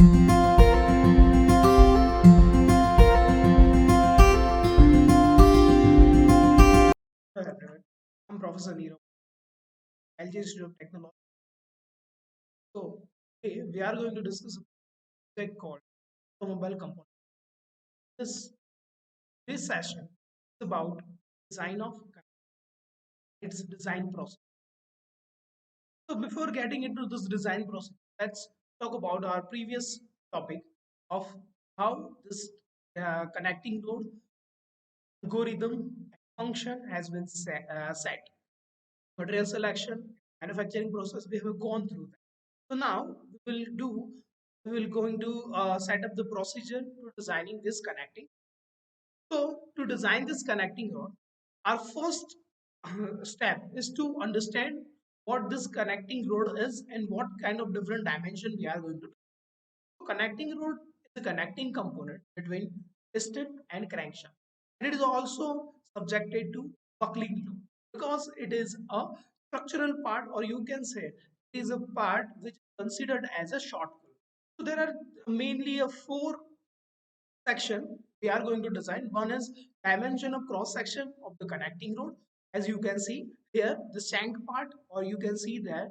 Hello everyone, I'm Professor Nirav, LG Institute of Technology. So, today we are going to discuss a topic called automobile component. This this session is about design of its design process. So, before getting into this design process, let's talk about our previous topic of how this connecting node algorithm and function has been set. Material selection, manufacturing process, we have gone through that. So now we will going to set up the procedure to designing this connecting. So to design this connecting rod, our first step is to understand what this connecting rod is and what kind of different dimension we are going to do. So connecting rod is a connecting component between piston and crankshaft. And it is also subjected to buckling load because it is a structural part, or you can say it is a part which is considered as a short pull. So there are mainly a four section we are going to design. One is dimension of cross section of the connecting rod. As you can see here, the shank part, or you can see there.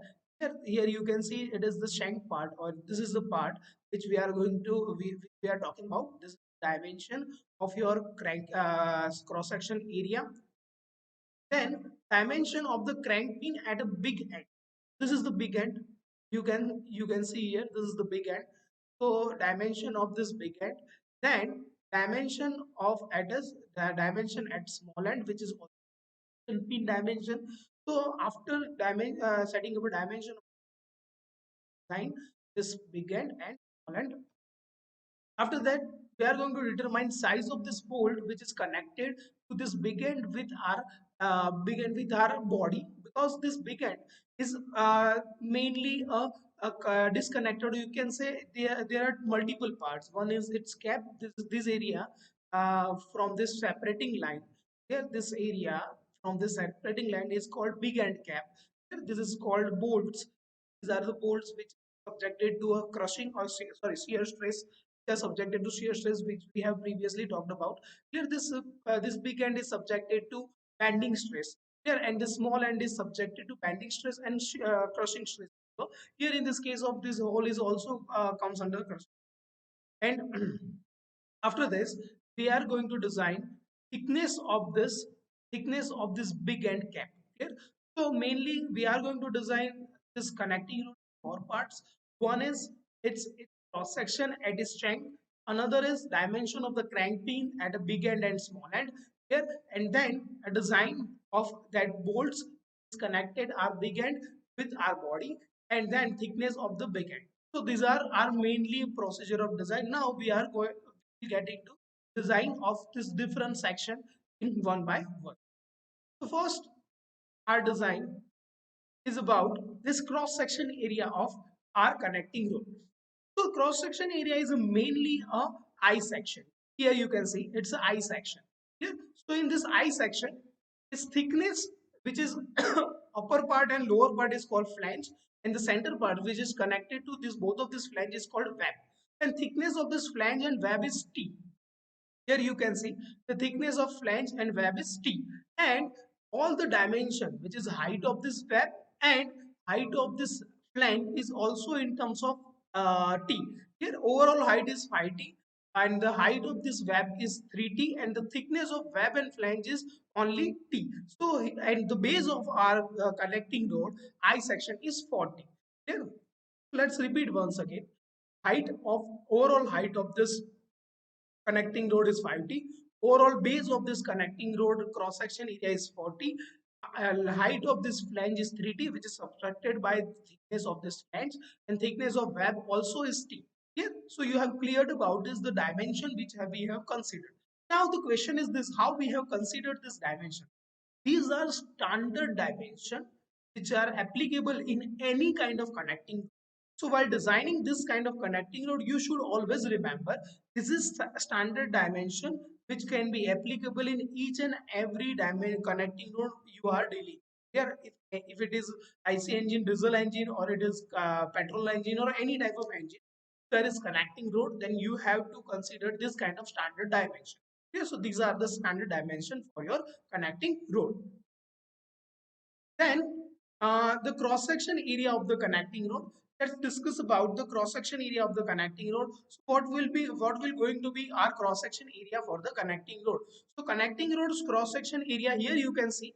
Here you can see it is the shank part, or this is the part which we are going to we are talking about. This dimension of your crank cross section area. Then dimension of the crank pin at a big end. This is the big end. You can see here. This is the big end. So dimension of this big end. Then dimension of the dimension at small end, which is also pin dimension. So after setting up a dimension of design, this big end and small end. After that, we are going to determine size of this bolt which is connected to this big end with our body, because this big end is mainly a disconnected. You can say there are multiple parts. One is its cap. This area from this separating line. Here, this area from this separating line is called big end cap. Here, this is called bolts. These are the bolts which are subjected to a crushing or shear stress. They are subjected to shear stress, which we have previously talked about. Here, this big end is subjected to bending stress. Here, and the small end is subjected to bending stress and crushing stress. So here, in this case of this hole, is also comes under crushing. And after this, we are going to design thickness of this big end cap. Okay? So mainly we are going to design this connecting root in four parts. One is its cross section at its strength. Another is dimension of the crank pin at a big end and small end. Here, and then a design of that bolts is connected our big end with our body, and then thickness of the big end. So these are our mainly procedure of design. Now we are going to get into design of this different section in one by one. So first, our design is about this cross section area of our connecting rope. So cross section area is mainly a I section. Here you can see it's a I section. Here, so in this I section, its thickness, which is upper part and lower part, is called flange, and the center part, which is connected to this both of these flange, is called web. And thickness of this flange and web is T. Here you can see the thickness of flange and web is T, and all the dimension, which is height of this web and height of this flange, is also in terms of T. Here overall height is 5T, and the height of this web is 3T, and the thickness of web and flange is only T. So and the base of our connecting rod I section is 40. Here, let's repeat once again. Height of Overall height of this connecting rod is 5T. Overall base of this connecting rod cross section area is 40. Height of this flange is 3T, which is subtracted by thickness of this flange, and thickness of web also is T. Here, so you have cleared about this the dimension which we have considered. Now the question is this: how we have considered this dimension? These are standard dimension which are applicable in any kind of connecting. So while designing this kind of connecting rod, you should always remember this is standard dimension which can be applicable in each and every connecting rod you are dealing. Here, if it is IC engine, diesel engine, or it is petrol engine, or any type of engine, there is connecting road, then you have to consider this kind of standard dimension. Okay, so these are the standard dimension for your connecting road. Then the cross section area of the connecting road. Let's discuss about the cross section area of the connecting road. So what will going to be our cross section area for the connecting road? So connecting roads cross section area, here you can see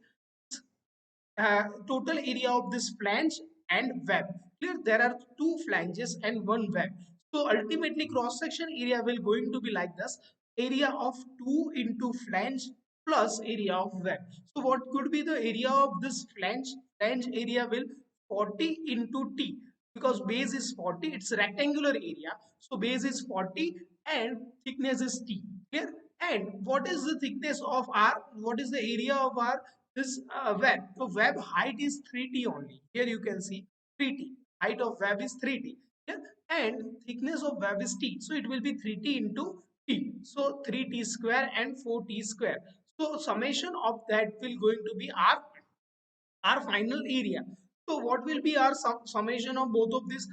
total area of this flange and web. Clear? There are two flanges and one web. So ultimately cross section area will going to be like this: area of 2 into flange plus area of web. So what could be the area of this flange? Flange area will 40 into T, because base is 40, it's rectangular area. So base is 40 and thickness is T. Clear? And what is the thickness of our, what is the area of our this web? So web height is 3T only. Here you can see 3T. Height of web is 3T. Yeah? And thickness of web is T. So it will be 3T into T. So 3T square and 4T square. So summation of that will going to be our final area. So what will be our summation of both of these?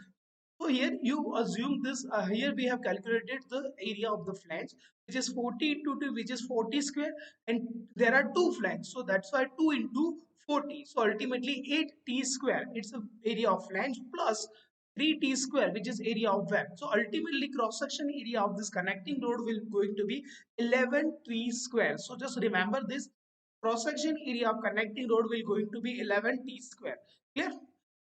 So here you assume this, here we have calculated the area of the flange, which is 40 into 2, which is 40 square, and there are two flanges. So that's why 2 into 40. So ultimately 8T square, it's the area of flange, plus 3T square, which is area of web. So ultimately cross section area of this connecting road will going to be 11T square. So just remember this: cross section area of connecting road will going to be 11T square. Clear?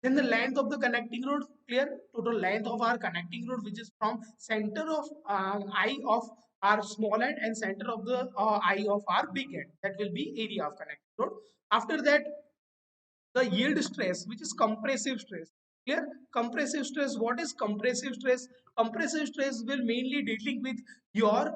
Then the length of the connecting road, clear? Total length of our connecting road, which is from center of eye of our small end and center of the eye of our big end. That will be area of connecting road. After that, the yield stress, which is compressive stress. Clear? Compressive stress. What is compressive stress? Compressive stress will mainly dealing with your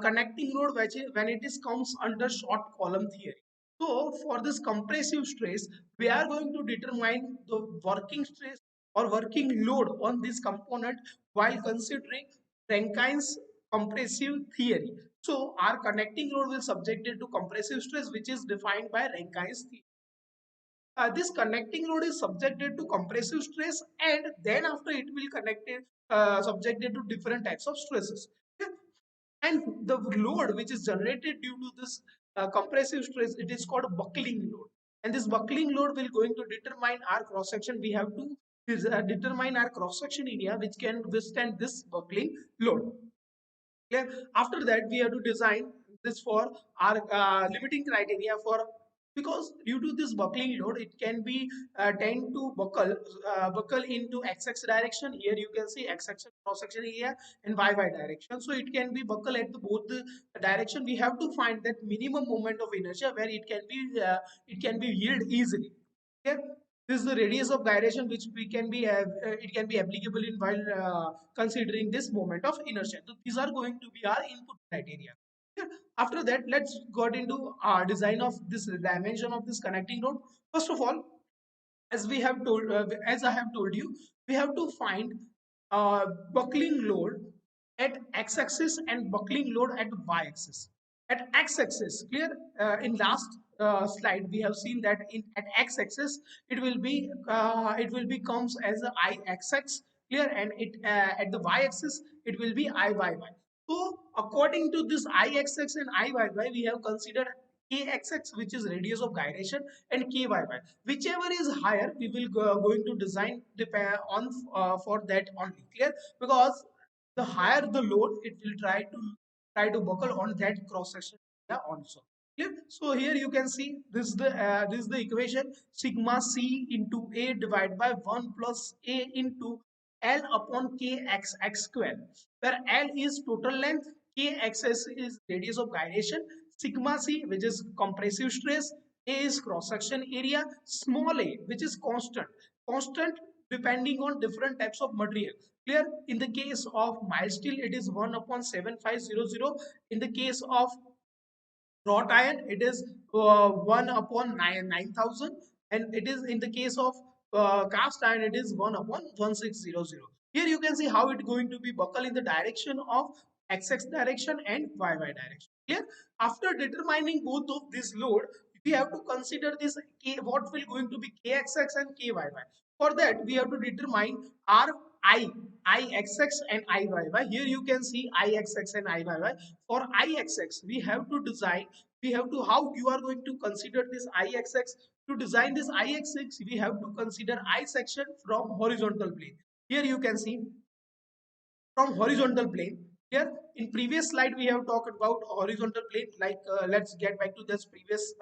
connecting road, which is, when it is comes under short column theory. So for this compressive stress, we are going to determine the working stress or working load on this component while considering Rankine's compressive theory. So our connecting load will subjected to compressive stress, which is defined by Rankine's theory. This connecting load is subjected to compressive stress, and then after it will connected subjected to different types of stresses. Okay? And the load which is generated due to this compressive stress, it is called buckling load. And this buckling load will going to determine our cross section. We have to determine our cross section area which can withstand this buckling load. Clear? After that, we have to design this for our limiting criteria for, because due to this buckling load, it can be tend to buckle into x-axis direction. Here you can see x-axis cross section area and y-y direction. So it can be buckle at the both the direction. We have to find that minimum moment of inertia where it can be yield easily. Okay? This is the radius of gyration which we can be it can be applicable in while considering this moment of inertia. So these are going to be our input criteria. Okay? After that, let's got into our design of this dimension of this connecting node. First of all, as we have told, as I have told you, we have to find buckling load at x-axis and buckling load at y-axis. At x-axis, clear? In last slide, we have seen that in at x-axis it will be comes as a I-axis, clear, and it at the y-axis it will be I-y-y. So according to this I-axis and I-y-y, we have considered kxx, which is radius of gyration, and kyy, whichever is higher we will going to design depend on for that only. Clear? Because the higher the load, it will try to buckle on that cross section area also. Clear? So here you can see this is the equation: sigma c into a divided by 1 plus a into L upon kxx square, where L is total length, kxs is radius of gyration, sigma c, which is compressive stress, a is cross section area, small a, which is constant depending on different types of material. Clear? In the case of mild steel, it is 1 upon 7500. In the case of wrought iron, it is 1 upon 9000, and it is in the case of cast iron, it is 1 upon 1600. Here you can see how it going to be buckle in the direction of xx direction and yy direction. Clear? After determining both of this load, we have to consider this k, what will going to be kxx and kyy. For that, we have to determine our I. Ixx and Iyy. Here you can see Ixx and Iyy. For Ixx, we have to design, we have to, how you are going to consider this Ixx? To design this Ixx, we have to consider I section from horizontal plane. Here you can see from horizontal plane. Here in previous slide we have talked about horizontal plane. Like let's get back to this previous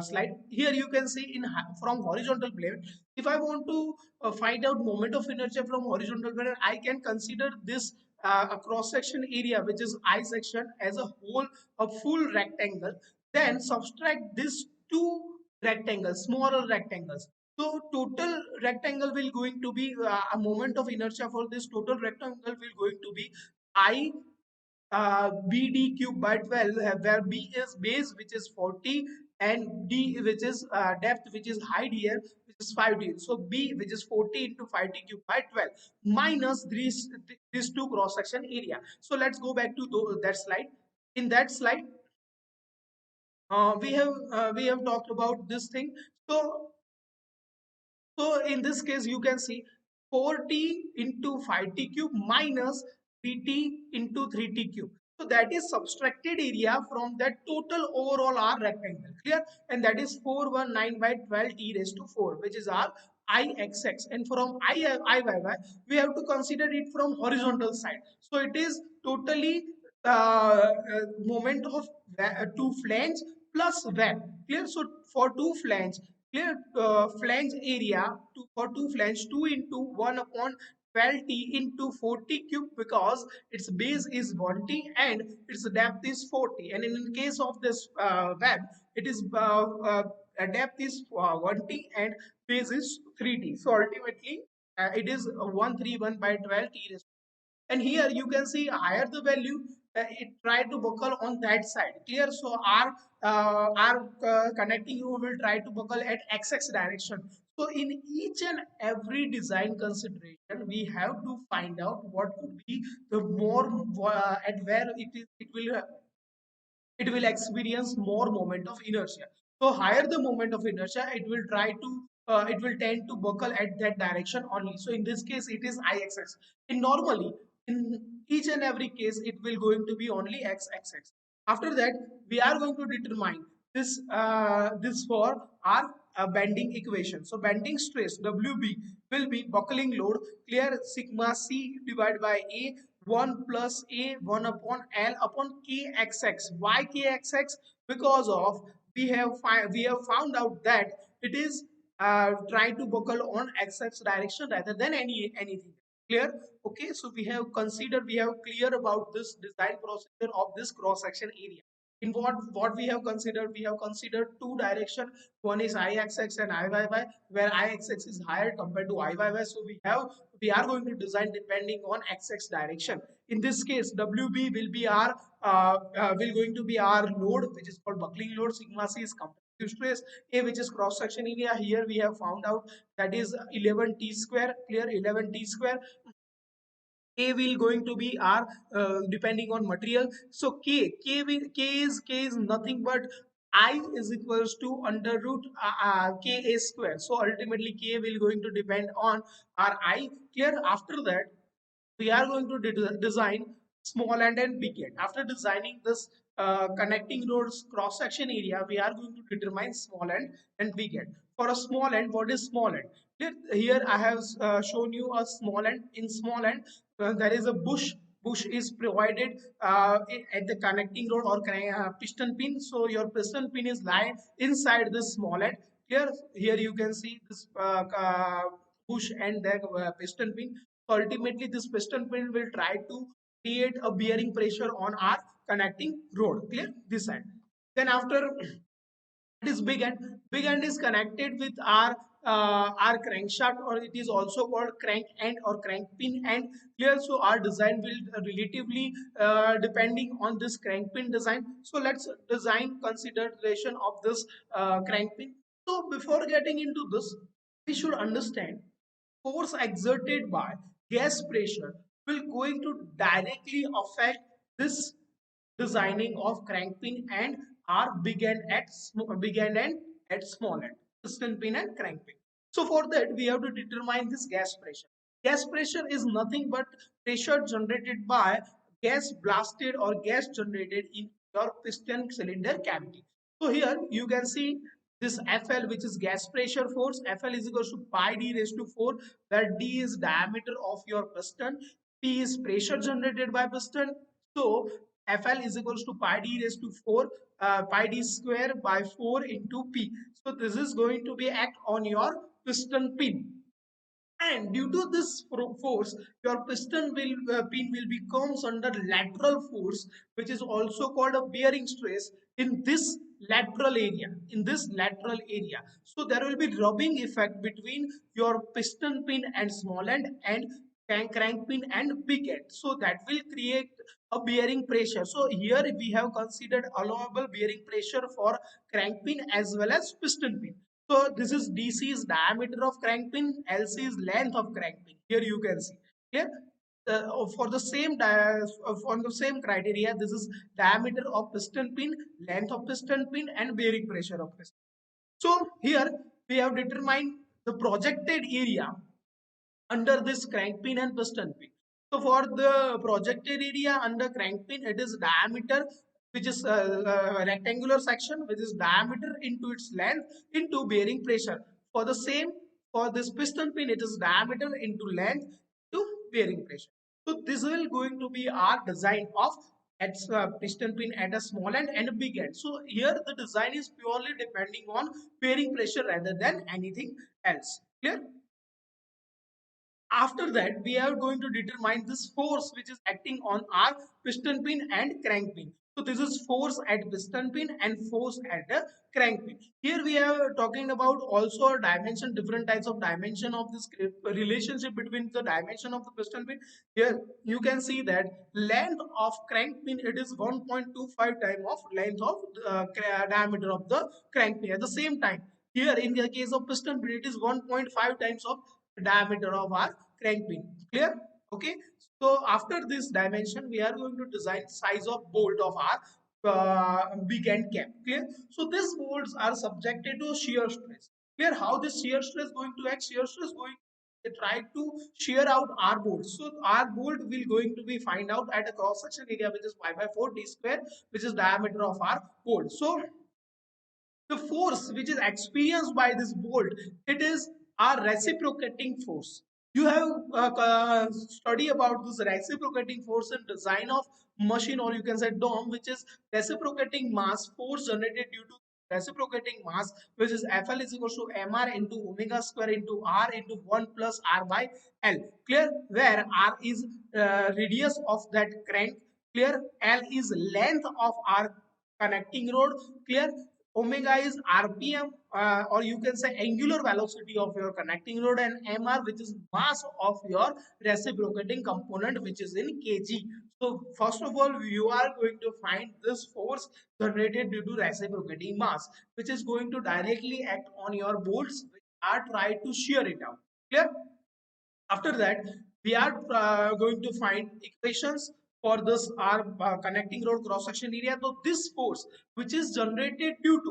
slide. Here you can see in from horizontal plane. If I want to find out moment of inertia from horizontal plane, I can consider this a cross section area which is I section as a whole, a full rectangle. Then subtract this two rectangles, smaller rectangles. So total rectangle will going to be a moment of inertia for this total rectangle will going to be I BD cube by 12, where B is base which is 40 and D which is depth which is height here which is 5D. So B which is 40 into 5D cube by 12 minus these two cross section area. So let's go back to that slide. In that slide, we have talked about this thing. So in this case, you can see 4t into 5t cube minus 3t into 3t cube. So that is subtracted area from that total overall R rectangle. Clear? And that is 419 by 12 t raised to 4, which is our Ixx. And from Iyy, we have to consider it from horizontal side. So it is totally moment of two flange plus web. Clear? So for two flange, clear, flange area for two flange 2 into 1 upon 12t into 40 cube, because its base is 1t and its depth is 40. And in case of this web, it is depth is 1t and base is 3t. So ultimately it is 131 by 12 t. And here you can see higher the value, it try to buckle on that side. Clear? So our connecting you will try to buckle at xx direction. So in each and every design consideration, we have to find out what could be the more at where it will experience more moment of inertia. So higher the moment of inertia, it will tend to buckle at that direction only. So in this case, it is Ixx. In normally, in each and every case, it will going to be only Xxx. After that, we are going to determine this for our bending equation. So bending stress WB will be buckling load, clear, sigma C divided by A 1 plus A 1 upon L upon Kxx. Why Kxx? Because of we have found out that it is trying to buckle on xx direction rather than anything. Clear? Okay, so we have clear about this design procedure of this cross section area. In what we have considered, we have considered two direction. One is Ixx and Iyy, where Ixx is higher compared to Iyy. So we are going to design depending on xx direction. In this case, WB will be our will going to be our load, which is called buckling load. Sigma C is compressive stress. A, which is cross section area. Here we have found out that is 11 t square. Clear? 11 t square. K will going to be R depending on material. So K is nothing but I is equals to under root Ka square. So ultimately K will going to depend on our I. Clear? After that, we are going to design small end and big end. After designing this connecting roads cross section area, we are going to determine small end and big end. For a small end, what is small end? Here I have shown you a small end. In small end, there is a bush. Bush is provided at the connecting rod or piston pin. So your piston pin is lying inside this small end. Here you can see this bush and the piston pin. So ultimately, this piston pin will try to create a bearing pressure on our connecting rod. Clear? This side. Then after it is big end. Big end is connected with our crankshaft, or it is also called crank end or crank pin end. Clear? So our design will relatively depending on this crank pin design. So let's design consideration of this crank pin. So before getting into this, we should understand force exerted by gas pressure will going to directly affect this designing of crank pin and are big end and at small end, piston pin and crank pin. So for that we have to determine this gas pressure. Gas pressure is nothing but pressure generated by gas blasted or gas generated in your piston cylinder cavity. So here you can see this FL, which is gas pressure force. FL is equals to pi d raised to 4, where d is diameter of your piston, P is pressure generated by piston. So FL is equals to pi d raised to 4, pi d square by 4 into P. So this is going to be act on your piston pin, and due to this force your piston will pin will becomes under lateral force, which is also called a bearing stress in this lateral area. So there will be rubbing effect between your piston pin and small end and crank pin and big end, so that will create a bearing pressure. So here we have considered allowable bearing pressure for crank pin as well as piston pin. So this is DC is diameter of crank pin, LC is length of crank pin. Here you can see. Here for the for the same criteria, this is diameter of piston pin, length of piston pin, and bearing pressure of piston. So here we have determined the projected area under this crank pin and piston pin. So for the projected area under crank pin, it is diameter, which is rectangular section, which is diameter into its length into bearing pressure. For the same, for this piston pin, it is diameter into length to bearing pressure. So this will going to be our design of at piston pin at a small end and a big end. So here the design is purely depending on bearing pressure rather than anything else. Clear? After that, we are going to determine this force which is acting on our piston pin and crank pin. So this is force at piston pin and force at the crank pin. Here we are talking about also a dimension, different types of dimension of this relationship between the dimension of the piston pin. Here you can see that length of crank pin, it is 1.25 time of length of diameter of the crank pin. At the same time, here in the case of piston pin, it is 1.5 times of diameter of our crank pin. Clear? Okay. So after this dimension, we are going to design size of bolt of our big end cap. Clear? So these bolts are subjected to shear stress. Clear? How this shear stress going to act? Shear stress going to try to shear out our bolt. So our bolt will going to be find out at a cross section area, which is pi by 4 d square, which is diameter of our bolt. So the force which is experienced by this bolt, it is a reciprocating force. You have study about this reciprocating force in design of machine, or you can say dome, which is reciprocating mass force generated due to reciprocating mass, which is FL is equal to mr into omega square into r into 1 plus r by l. Clear? Where r is radius of that crank. Clear? L is length of our connecting rod. Clear? Omega is RPM, or you can say angular velocity of your connecting rod, and MR, which is mass of your reciprocating component, which is in kg. So first of all, you are going to find this force generated due to reciprocating mass, which is going to directly act on your bolts, which are try to shear it out. Clear? After that, we are going to find equations for this our connecting rod cross section area. So this force which is generated due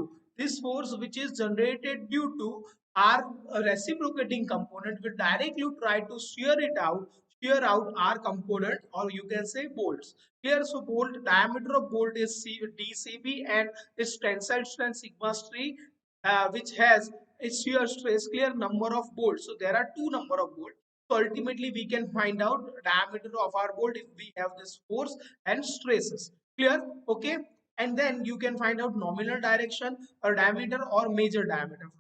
to our reciprocating component will directly try to shear out our component, or you can say bolts. Here, so bolt diameter of bolt is DCB, and its tensile strength sigma 3, which has its shear stress. Clear? Number of bolts. So there are two number of bolts. So ultimately we can find out diameter of our bolt if we have this force and stresses. Clear? Okay. And then you can find out nominal direction or diameter or major diameter.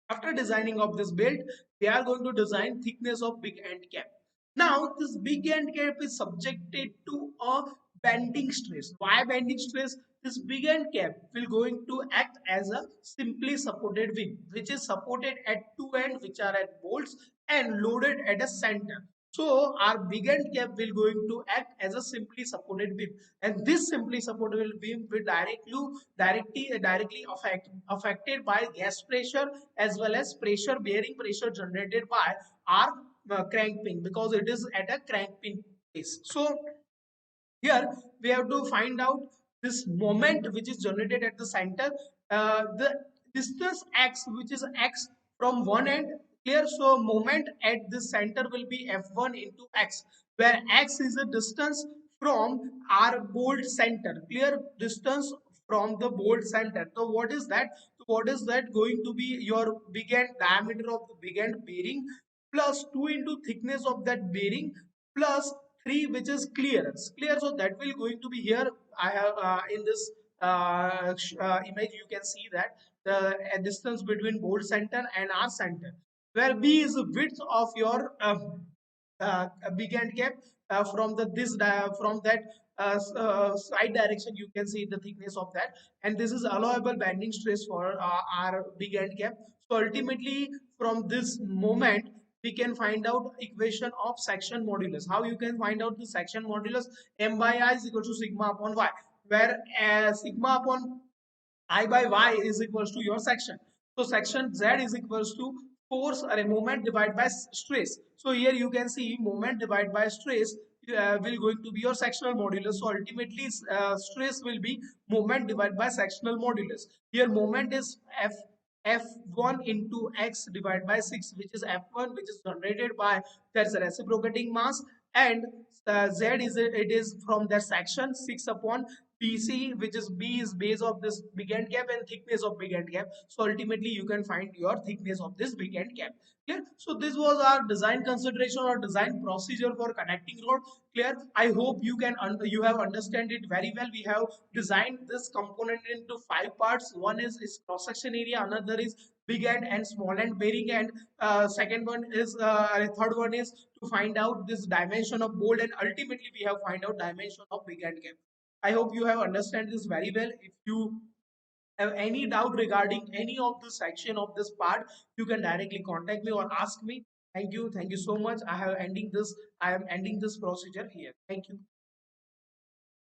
After designing of this belt, we are going to design thickness of big end cap. Now this big end cap is subjected to a bending stress. Why bending stress? This big end cap will going to act as a simply supported beam, which is supported at two ends, which are at bolts, and loaded at a center. So our big end cap will going to act as a simply supported beam, and this simply supported beam will directly affected by gas pressure as well as bearing pressure generated by our crank pin, because it is at a crank pin place. So here we have to find out this moment which is generated at the center, the distance x, which is x from one end. Clear? So moment at the center will be F1 into X, where X is the distance from our bolt center. Clear? Distance from the bolt center. So what is that? So what is that going to be? Your big end diameter of the big end bearing plus 2 into thickness of that bearing plus 3, which is clearance. Clear? So that will going to be here. I have in this image you can see that the distance between bolt center and our center, where B is the width of your big end cap from the from that side direction. You can see the thickness of that, and this is allowable bending stress for our big end cap. So ultimately from this moment we can find out equation of section modulus. How you can find out the section modulus? M by I is equal to sigma upon y, where sigma upon I by y is equals to your section. So section Z is equals to force or a moment divided by stress. So here you can see moment divided by stress will going to be your sectional modulus. So ultimately stress will be moment divided by sectional modulus. Here moment is F1 into X divided by 6, which is F1, which is generated by there's a reciprocating mass, and Z is it is from that section 6 upon PC, which is B is base of this big end cap and thickness of big end cap. So ultimately you can find your thickness of this big end cap. Clear? So this was our design consideration or design procedure for connecting rod. Clear? I hope you can you have understand it very well. We have designed this component into 5 parts. One is cross section area, another is big end and small end bearing, and second one is third one is to find out this dimension of bolt, and ultimately we have find out dimension of big end cap. I hope you have understand this very well. If you have any doubt regarding any of the section of this part, you can directly contact me or ask me. Thank you. Thank you so much. I am ending this procedure here. Thank you.